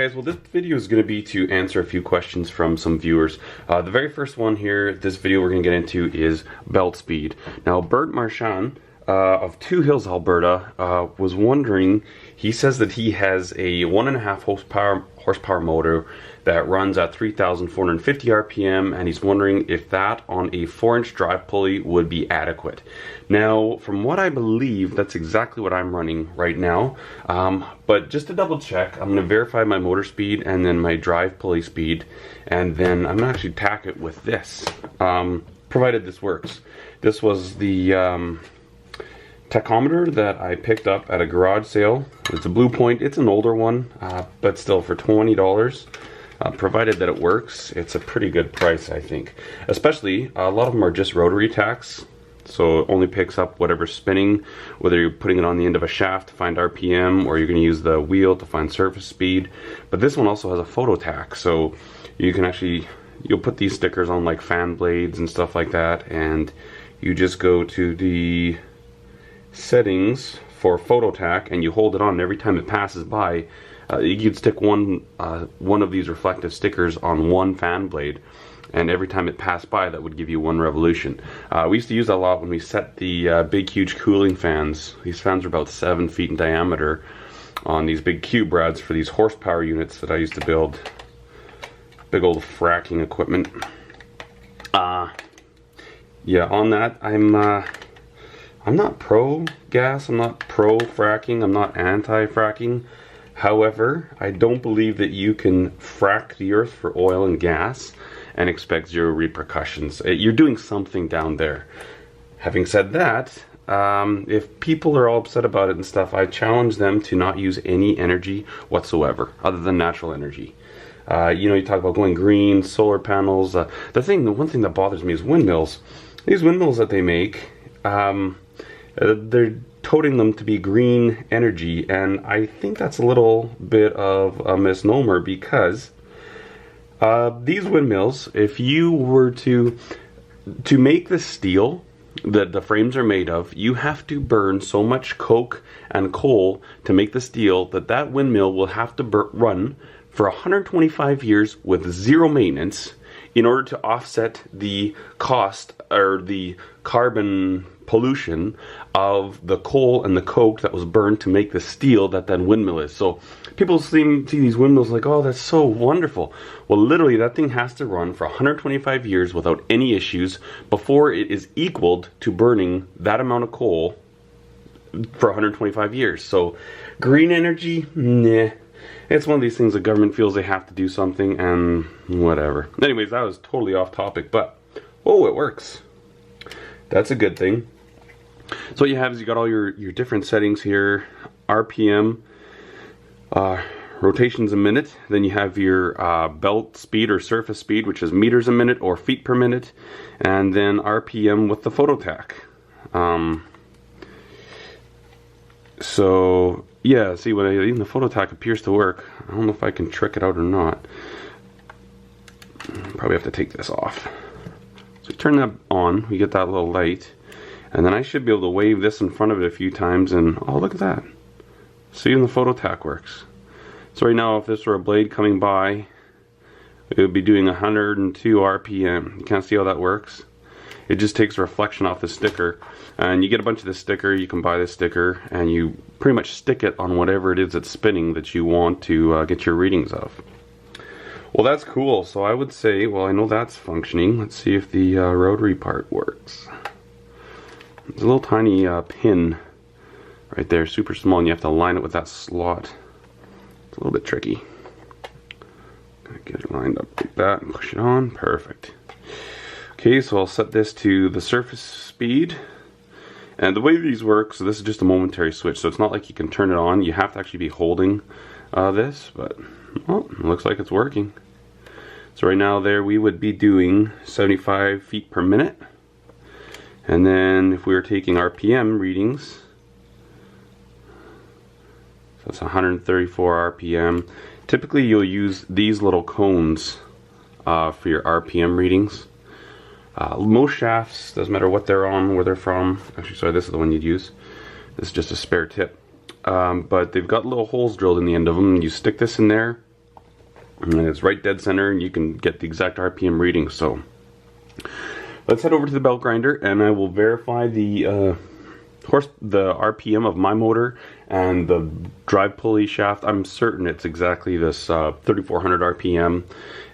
Alright guys, well this video is going to be to answer a few questions from some viewers. The very first one here, this video we're going to get into is belt speed. Now Bert Marchand of Two Hills, Alberta, was wondering, he says that he has a 1.5 horsepower motor that runs at 3,450 RPM, and he's wondering if that on a 4-inch drive pulley would be adequate. Now, from what I believe, that's exactly what I'm running right now. But just to double check, I'm going to verify my motor speed and then my drive pulley speed, and then I'm going to actually tack it with this, provided this works. This was the tachometer that I picked up at a garage sale. It's a Blue Point. It's an older one, but still for $20. Provided that it works, it's a pretty good price, I think. Especially, a lot of them are just rotary tacks, so it only picks up whatever's spinning, whether you're putting it on the end of a shaft to find RPM, or you're going to use the wheel to find surface speed. But this one also has a photo tack, so you can actually, you'll put these stickers on like fan blades and stuff like that, and you just go to the settings for photo tack and you hold it on, and every time it passes by, you could stick one of these reflective stickers on one fan blade, and every time it passed by, that would give you 1 revolution. We used to use that a lot when we set the big, huge cooling fans. These fans are about 7 feet in diameter on these big cube rods for these horsepower units that I used to build. Big old fracking equipment. Yeah, on that, I'm not pro gas, I'm not pro fracking, I'm not anti-fracking. However, I don't believe that you can frack the earth for oil and gas and expect 0 repercussions. You're doing something down there. Having said that, if people are all upset about it and stuff, I challenge them to not use any energy whatsoever other than natural energy. You know, you talk about going green, solar panels. The one thing that bothers me is windmills. These windmills that they make, they're toting them to be green energy, and I think that's a little bit of a misnomer, because these windmills, if you were to make the steel that the frames are made of, you have to burn so much coke and coal to make the steel that windmill will have to run for 125 years with 0 maintenance in order to offset the cost or the carbon pollution of the coal and the coke that was burned to make the steel that windmill is. So people see these windmills like, oh, that's so wonderful. Well, literally that thing has to run for 125 years without any issues before it is equaled to burning that amount of coal for 125 years. So green energy, nah. It's one of these things the government feels they have to do something, and whatever. Anyways, that was totally off topic, but oh, it works. That's a good thing. So what you have is you got all your different settings here: RPM, rotations a minute. Then you have your belt speed or surface speed, which is meters a minute or feet per minute, and then RPM with the photo tack. So yeah, see, even the photo tack appears to work. I don't know if I can trick it out or not. Probably have to take this off. So turn that on, we get that little light, and then I should be able to wave this in front of it a few times, and oh, look at that. See, even the photo tack works. So right now, if this were a blade coming by, it would be doing 102 RPM. You can't see how that works? It just takes a reflection off the sticker, and you get a bunch of this sticker. You can buy this sticker, and you pretty much stick it on whatever it is that's spinning that you want to get your readings of. Well, that's cool. So I would say, well, I know that's functioning. Let's see if the rotary part works. There's a little tiny pin right there, super small, and you have to align it with that slot. It's a little bit tricky. Get it lined up like that and push it on. Perfect. Okay, so I'll set this to the surface speed. And the way these work, so this is just a momentary switch, so it's not like you can turn it on. You have to actually be holding this, but well, it looks like it's working. So right now there we would be doing 75 feet per minute. And then if we were taking RPM readings, so that's 134 RPM. Typically you'll use these little cones for your RPM readings. Most shafts, doesn't matter what they're on, where they're from. Actually, sorry, this is the one you'd use. This is just a spare tip. But they've got little holes drilled in the end of them. You stick this in there, And it's right dead center, and you can get the exact RPM reading. So let's head over to the belt grinder, and I will verify the RPM of my motor and the drive pulley shaft. I'm certain it's exactly this 3400 RPM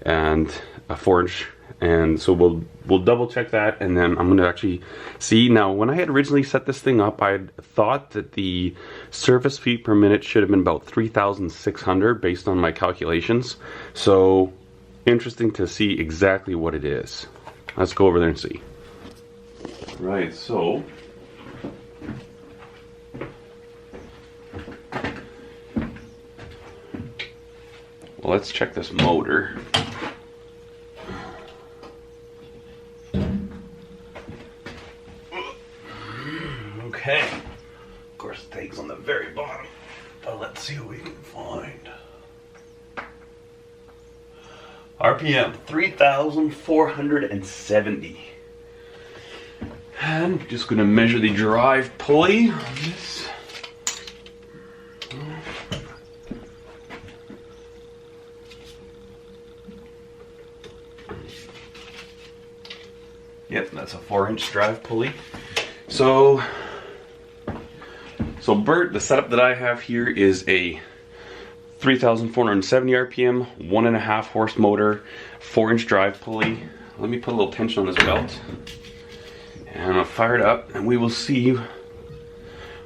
and a 4-inch. And so we'll double check that, and then I'm going to actually see. Now, when I had originally set this thing up, I had thought that the surface feet per minute should have been about 3,600 based on my calculations. So interesting to see exactly what it is. Let's go over there and see. Right, so well, let's check this motor. Okay, of course the tag's on the very bottom, but let's see what we can find. RPM 3,470. And I'm just going to measure the drive pulley on this. Yep, that's a 4-inch drive pulley. So Bert, the setup that I have here is a 3,470 RPM, 1.5 horse motor, 4-inch drive pulley. Let me put a little tension on this belt. And I'll fire it up, and we will see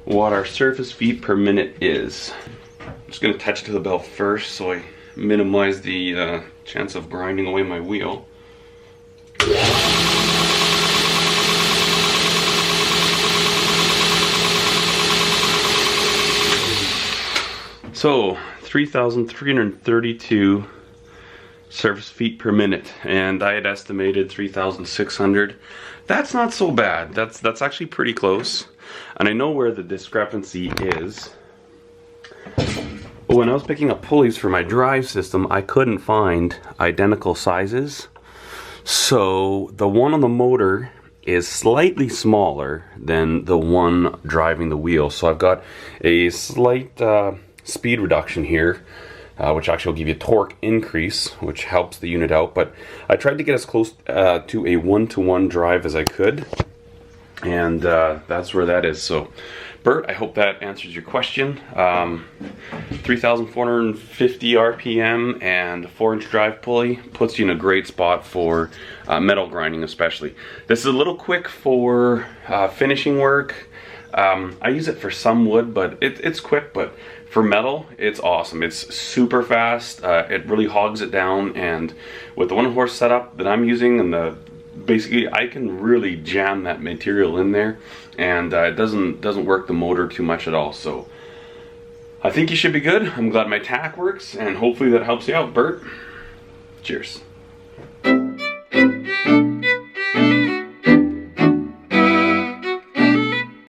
what our surface feet per minute is. I'm just going to touch to the belt first so I minimize the chance of grinding away my wheel. So 3,332 surface feet per minute, and I had estimated 3,600. That's not so bad. That's actually pretty close, and I know where the discrepancy is. But when I was picking up pulleys for my drive system, I couldn't find identical sizes. So the one on the motor is slightly smaller than the one driving the wheel. So I've got a slight speed reduction here, which actually will give you a torque increase, which helps the unit out. But I tried to get as close to a 1-to-1 drive as I could, and that's where that is. So Bert, I hope that answers your question. 3,450 RPM and 4-inch drive pulley puts you in a great spot for metal grinding especially. This is a little quick for finishing work. I use it for some wood, but it's quick, but for metal, it's awesome. It's super fast. It really hogs it down, and with the 1-horse setup that I'm using, and basically I can really jam that material in there, and it doesn't work the motor too much at all. So I think you should be good. I'm glad my tack works, and hopefully that helps you out, Bert. Cheers.